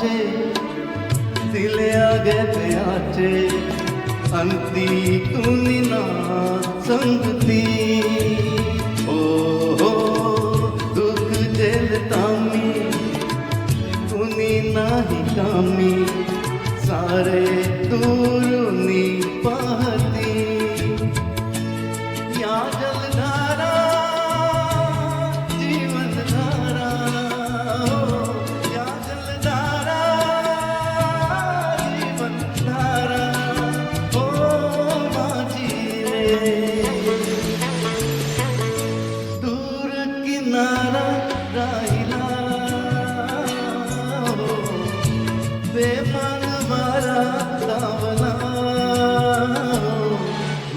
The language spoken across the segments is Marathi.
आचे दिले आगे ते आचे अंती तुनी ना संगती ओ हो दुख झेलता मी तुनी नाही कामी सारे दूरुनी पाहती या जलधारा जीवनधारा हो या जलधारा जीवनधारा हो माझी रे दूर किनारा राहिला हो बेमान मारा लावला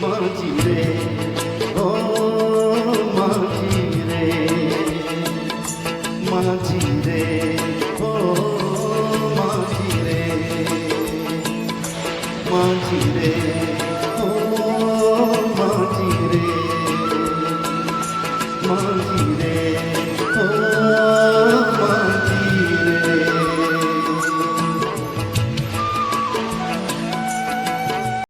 माझी रे हो माझी रे माझी रे हो माझी रे माझी रे हो माझी रे माझी रे हो